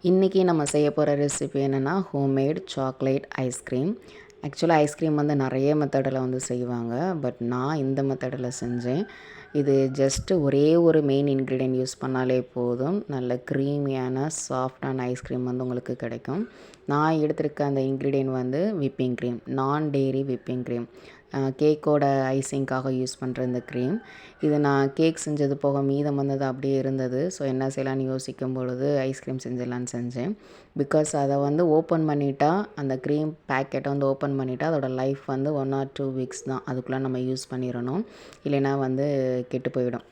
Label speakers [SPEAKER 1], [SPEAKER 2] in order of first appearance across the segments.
[SPEAKER 1] இன்றைக்கி நம்ம செய்ய போகிற ரெசிபி என்னென்னா ஹோம்மேட் சாக்லேட் ஐஸ்கிரீம். ஆக்சுவலாக ஐஸ்கிரீம் வந்து நிறைய மெத்தடில் வந்து செய்வாங்க. பட் நான் இந்த மெத்தடில் செஞ்சேன். இது ஜஸ்ட்டு ஒரே ஒரு மெயின் இன்க்ரீடியன்ட் யூஸ் பண்ணாலே போதும். நல்ல க்ரீமியான சாஃப்டான ஐஸ்கிரீம் வந்து உங்களுக்கு கிடைக்கும். நான் எடுத்திருக்க அந்த இன்க்ரீடியன்ட் வந்து விப்பிங் க்ரீம், நான் டெய்ரி விப்பிங் க்ரீம். கேக்கோட ஐசிங்க்காக யூஸ் பண்ணுற இந்த க்ரீம். இது நான் கேக் செஞ்சது போக மீதம் வந்தது அப்படியே இருந்தது. ஸோ என்ன செய்யலான்னு யோசிக்கும் பொழுது ஐஸ்கிரீம் செஞ்சிடலான்னு செஞ்சேன். பிகாஸ் அதை வந்து ஓப்பன் பண்ணிட்டா, அந்த க்ரீம் பேக்கெட்டை வந்து ஓப்பன் பண்ணிட்டா அதோட லைஃப் வந்து 1 or 2 வீக்ஸ் தான். அதுக்குள்ளே நம்ம யூஸ் பண்ணிடணும். இல்லைன்னா வந்து கெட்டு போயிடும்.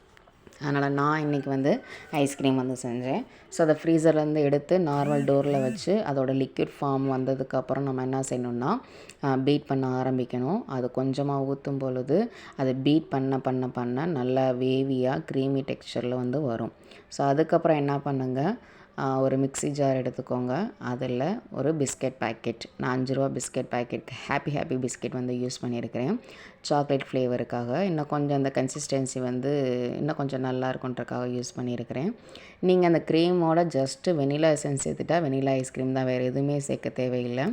[SPEAKER 1] அதனால் நான் இன்றைக்கி வந்து ஐஸ்கிரீம் வந்து செஞ்சேன். ஸோ அதை ஃப்ரீசர்லேருந்து எடுத்து நார்மல் டோரில் வச்சு அதோடய லிக்விட் ஃபார்ம் வந்ததுக்கப்புறம் நம்ம என்ன செய்யணுன்னா, பீட் பண்ண ஆரம்பிக்கணும். அது கொஞ்சமாக ஊற்றும் பொழுது அதை பீட் பண்ண நல்லா வேவியாக க்ரீமி டெக்ஸ்சரில் வந்து வரும். ஸோ அதுக்கப்புறம் என்ன பண்ணுங்கள், ஒரு மிக்ஸி ஜார் எடுத்துக்கோங்க. அதில் ஒரு பிஸ்கெட் பேக்கெட், நான் 5 ரூபா பிஸ்கெட் பேக்கெட் ஹாப்பி பிஸ்கெட் வந்து யூஸ் பண்ணியிருக்கிறேன். சாக்லேட் ஃப்ளேவருக்காக இன்னும் கொஞ்சம் அந்த கன்சிஸ்டன்சி வந்து இன்னும் கொஞ்சம் நல்லா இருக்குன்றக்காக யூஸ் பண்ணியிருக்கிறேன். நீங்கள் அந்த க்ரீமோட ஜஸ்ட்டு வெனிலா எசன்ஸ் சேர்த்துட்டா வெனிலா ஐஸ்கிரீம் தான், வேறு எதுவுமே சேர்க்க தேவையில்லை.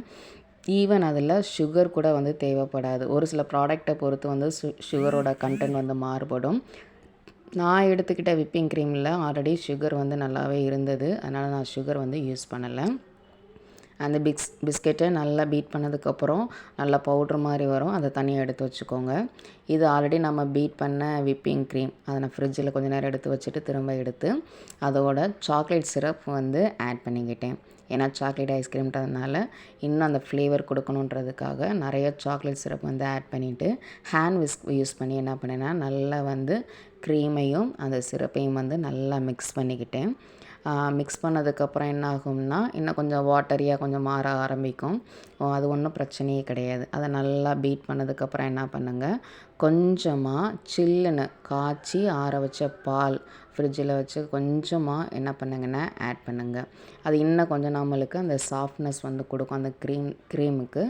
[SPEAKER 1] ஈவன் அதில் சுகர் கூட வந்து தேவைப்படாது. ஒரு சில ப்ராடக்டை பொறுத்து வந்து சுகரோட கண்டென்ட் வந்து மாறுபடும். நான் எடுத்துக்கிட்ட விப்பிங் க்ரீமில் ஆல்ரெடி சுகர் வந்து நல்லாவே இருந்தது. அதனால் நான் சுகர் வந்து யூஸ் பண்ணலை. அந்த பிஸ்கெட்டை நல்லா பீட் பண்ணதுக்கப்புறம் நல்லா பவுட்ரு மாதிரி வரும். அதை தனியாக எடுத்து வச்சுக்கோங்க. இது ஆல்ரெடி நம்ம பீட் பண்ண விப்பிங் க்ரீம். அதை நான் ஃப்ரிட்ஜில் கொஞ்சம் நேரம் எடுத்து வச்சுட்டு திரும்ப எடுத்து அதோட சாக்லேட் சிரப் வந்து ஆட் பண்ணிக்கிட்டேன். ஏன்னா சாக்லேட் ஐஸ்கிரீம்ன்றதுனால இன்னும் அந்த ஃப்ளேவர் கொடுக்கணுன்றதுக்காக நிறைய சாக்லேட் சிரப் வந்து ஆட் பண்ணிவிட்டு ஹேண்ட் விஸ்க் யூஸ் பண்ணி என்ன பண்ணேன்னா, நல்லா வந்து க்ரீமையும் அந்த சிரப்பையும் வந்து நல்லா மிக்ஸ் பண்ணிக்கிட்டேன். மிக்ஸ் பண்ணதுக்கப்புறம் என்ன ஆகும்னா, இன்னும் கொஞ்சம் வாட்டரியாக கொஞ்சம் மாற ஆரம்பிக்கும். அது ஒன்றும் பிரச்சனையே கிடையாது. அதை நல்லா பீட் பண்ணதுக்கப்புறம் என்ன பண்ணுங்கள், கொஞ்சமாக சில்லுன்னு காய்ச்சி ஆற வச்ச பால் ஃப்ரிட்ஜில் வச்சு கொஞ்சமாக என்ன பண்ணுங்கன்னா ஆட் பண்ணுங்கள். அது இன்னும் கொஞ்சம் நம்மளுக்கு அந்த சாஃப்ட்னஸ் வந்து கொடுக்கும் அந்த க்ரீமுக்கு.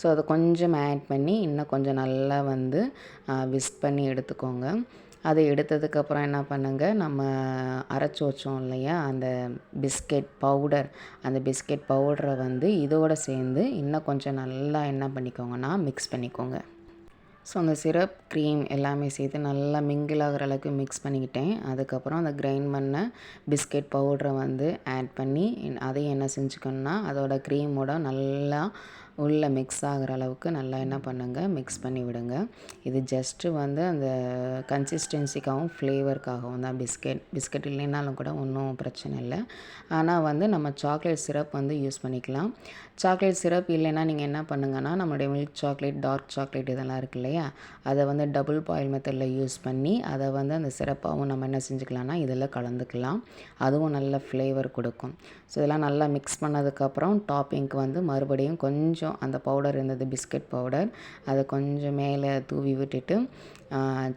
[SPEAKER 1] ஸோ அதை கொஞ்சம் ஆட் பண்ணி இன்னும் கொஞ்சம் நல்லா வந்து விஸ்க் பண்ணி எடுத்துக்கோங்க. அதை எடுத்ததுக்கப்புறம் என்ன பண்ணுங்கள், நம்ம அரைச்சி வச்சோம் இல்லையா அந்த பிஸ்கெட் பவுடர், அந்த பிஸ்கெட் பவுடரை வந்து இதோடு சேர்ந்து இன்னும் கொஞ்சம் நல்லா என்ன பண்ணிக்கோங்கன்னா மிக்ஸ் பண்ணிக்கோங்க. ஸோ அந்த சிரப் க்ரீம் எல்லாமே சேர்த்து நல்லா மிங்கிள் ஆகிற அளவுக்கு மிக்ஸ் பண்ணிக்கிட்டேன். அதுக்கப்புறம் அந்த கிரைண்ட் பண்ண பிஸ்கெட் பவுடரை வந்து ஆட் பண்ணி அதையும் என்ன செஞ்சுக்கணுன்னா அதோட க்ரீமோட நல்லா உள்ளே மிக்ஸ் ஆகிற அளவுக்கு நல்லா என்ன பண்ணுங்கள் மிக்ஸ் பண்ணி விடுங்க. இது ஜஸ்ட்டு வந்து அந்த கன்சிஸ்டன்சிக்காகவும் ஃப்ளேவருக்காகவும் தான். பிஸ்கெட் இல்லைனாலும் கூட ஒன்றும் பிரச்சனை இல்லை. ஆனால் வந்து நம்ம சாக்லேட் சிரப் வந்து யூஸ் பண்ணிக்கலாம். சாக்லேட் சிரப் இல்லைன்னா நீங்கள் என்ன பண்ணுங்கன்னா, நம்மளுடைய மில்க் சாக்லேட், டார்க் சாக்லேட் இதெல்லாம் இருக்கு இல்லையா, அதை வந்து டபுள் பாயில் மெத்தடில் யூஸ் பண்ணி அதை வந்து அந்த சிரப்பாகவும் நம்ம என்ன செஞ்சுக்கலாம்னா இதில் கலந்துக்கலாம். அதுவும் நல்ல ஃப்ளேவர் கொடுக்கும். ஸோ இதெல்லாம் நல்லா மிக்ஸ் பண்ணதுக்கப்புறம் டாப்பிங்க்கு வந்து மறுபடியும் கொஞ்சம் அந்த பவுடர் இருந்தது பிஸ்கெட் பவுடர், அதை கொஞ்சம் மேலே தூவி விட்டுட்டு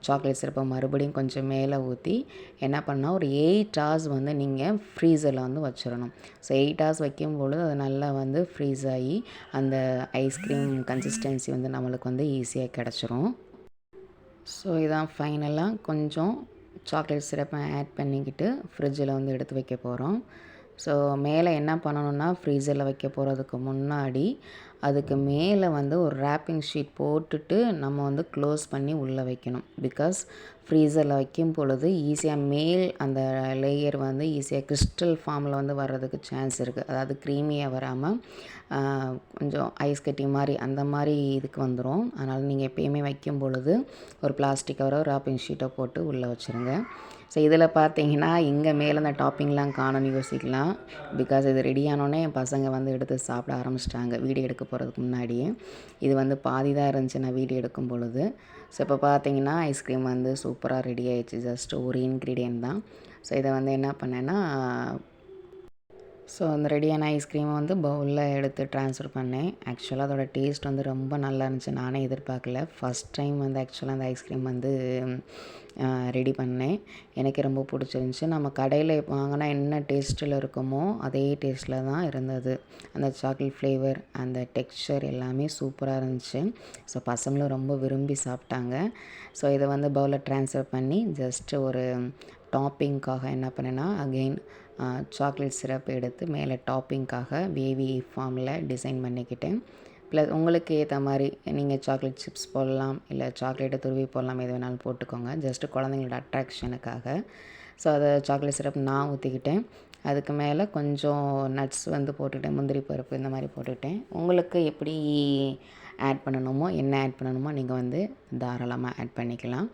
[SPEAKER 1] சாக்லேட் சிரப்பை மறுபடியும் கொஞ்சம் மேலே ஊற்றி என்ன பண்ணால் ஒரு 8 hours வந்து நீங்கள் ஃப்ரீசரில் வந்து வச்சிடணும். ஸோ 8 hours வைக்கும்பொழுது அது நல்லா வந்து ஃப்ரீஸ் ஆகி அந்த ஐஸ்கிரீம் கன்சிஸ்டன்சி வந்து நம்மளுக்கு வந்து ஈஸியாக கிடச்சிரும். ஸோ இதான் ஃபைனலாக கொஞ்சம் சாக்லேட் சிரப்பை ஆட் பண்ணிக்கிட்டு ஃப்ரிட்ஜில் வந்து எடுத்து வைக்க போகிறோம். ஸோ மேலே என்ன பண்ணணுன்னா, ஃப்ரீசரில் வைக்க போகிறதுக்கு முன்னாடி அதுக்கு மேலே வந்து ஒரு ரேப்பிங் ஷீட் போட்டுட்டு நம்ம வந்து க்ளோஸ் பண்ணி உள்ளே வைக்கணும். பிகாஸ் ஃப்ரீசரில் வைக்கும் பொழுது ஈஸியாக மேல் அந்த லேயர் வந்து ஈஸியாக கிறிஸ்டல் ஃபார்மில் வந்து வர்றதுக்கு சான்ஸ் இருக்குது. அதாவது க்ரீமியாக வராமல் கொஞ்சம் ஐஸ் கட்டி மாதிரி அந்த மாதிரி இதுக்கு வந்துடும். அதனால் நீங்கள் எப்பயுமே வைக்கும் பொழுது ஒரு பிளாஸ்டிக் கவரோ ரேப்பிங் ஷீட்டோ போட்டு உள்ளே வச்சுருங்க. ஸோ இதில் பார்த்தீங்கன்னா இங்கே மேலே அந்த டாப்பிங்லாம் காணும்னு யோசிக்கலாம். பிகாஸ் இது ரெடி ஆனோடனே என் பசங்க வந்து எடுத்து சாப்பிட ஆரம்பிச்சிட்டாங்க வீடியோ எடுக்க போகிறதுக்கு முன்னாடியே. இது வந்து பாதி தான் இருந்துச்சு நான் வீடியோ எடுக்கும் பொழுது. ஸோ இப்போ பார்த்தீங்கன்னா ஐஸ்கிரீம் வந்து சூப்பராக ரெடி ஆகிடுச்சு. ஜஸ்ட் ஒரு இன்க்ரீடியன்ட் தான். ஸோ இதை வந்து என்ன பண்ணேன்னா, ஸோ அந்த ரெடியான ஐஸ்கிரீமை வந்து பவுலில் எடுத்து ட்ரான்ஸ்ஃபர் பண்ணேன். ஆக்சுவலாக அதோட டேஸ்ட் வந்து ரொம்ப நல்லா இருந்துச்சு. நானே எதிர்பார்க்கல. ஃபஸ்ட் டைம் வந்து ஆக்சுவலாக அந்த ஐஸ்கிரீம் வந்து ரெடி பண்ணேன். எனக்கு ரொம்ப பிடிச்சிருந்துச்சி. நம்ம கடையில் வாங்கினா என்ன டேஸ்ட்டில் இருக்குமோ அதே டேஸ்ட்டில் தான் இருந்தது. அந்த சாக்லேட் ஃப்ளேவர், அந்த டெக்ஸ்சர் எல்லாமே சூப்பராக இருந்துச்சு. ஸோ பசங்களும் ரொம்ப விரும்பி சாப்பிட்டாங்க. ஸோ இதை வந்து பவுலில் ட்ரான்ஸ்ஃபர் பண்ணி ஜஸ்ட்டு ஒரு டாப்பிங்க்காக என்ன பண்ணேன்னா அகெயின் சாக்லேட் சிரப் எடுத்து மேலே டாப்பிங்க்காக வேவி ஃபார்மில் டிசைன் பண்ணிக்கிட்டேன். ப்ளஸ் உங்களுக்கு ஏற்ற மாதிரி நீங்கள் சாக்லேட் சிப்ஸ் போடலாம், இல்லை சாக்லேட்டை துருவி போடலாம், எது வேணாலும் போட்டுக்கோங்க. ஜஸ்ட்டு குழந்தைங்களோட அட்ராக்ஷனுக்காக. ஸோ அதை சாக்லேட் சிரப் நான் ஊற்றிக்கிட்டேன். அதுக்கு மேலே கொஞ்சம் நட்ஸ் வந்து போட்டுக்கிட்டேன், முந்திரி பருப்பு இந்த மாதிரி போட்டுக்கிட்டேன். உங்களுக்கு எப்படி ஆட் பண்ணணுமோ, என்ன ஆட் பண்ணணுமோ நீங்கள் வந்து தாராளமாக ஆட் பண்ணிக்கலாம்.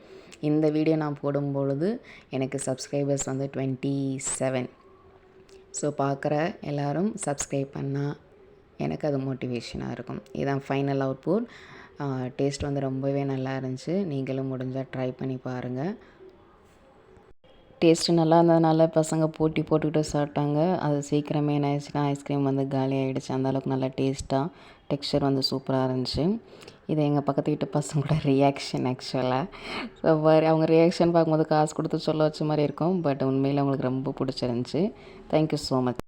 [SPEAKER 1] இந்த வீடியோ நான் போடும்பொழுது எனக்கு சப்ஸ்கிரைபர்ஸ் வந்து 27. ஸோ பார்க்குற எல்லோரும் சப்ஸ்கிரைப் பண்ணால் எனக்கு அது மோட்டிவேஷனாக இருக்கும். இதுதான் ஃபைனல் அவுட்புட். டேஸ்ட் வந்து ரொம்பவே நல்லா இருந்துச்சு. நீங்களும் முடிஞ்சால் ட்ரை பண்ணி பாருங்கள். டேஸ்ட்டு நல்லா இருந்ததுனால பசங்க போட்டி போட்டுக்கிட்டு சாப்பிட்டாங்க. அது சீக்கிரமே என்ன ஆயிடுச்சுன்னா ஐஸ்கிரீம் வந்து காலி ஆகிடுச்சு. அந்தளவுக்கு நல்லா டேஸ்ட்டாக டெக்ஸ்சர் வந்து சூப்பராக இருந்துச்சு. இது எங்கள் பக்கத்து வீட்டு பசங்களோட ரியாக்ஷன் ஆக்சுவலாக. ஸோ அவங்க ரியாக்ஷன் பார்க்கும்போது காசு கொடுத்து சொல்ல வச்ச மாதிரி இருக்கும். பட் உண்மையில் அவங்களுக்கு ரொம்ப பிடிச்சிருந்துச்சி. Thank you so much.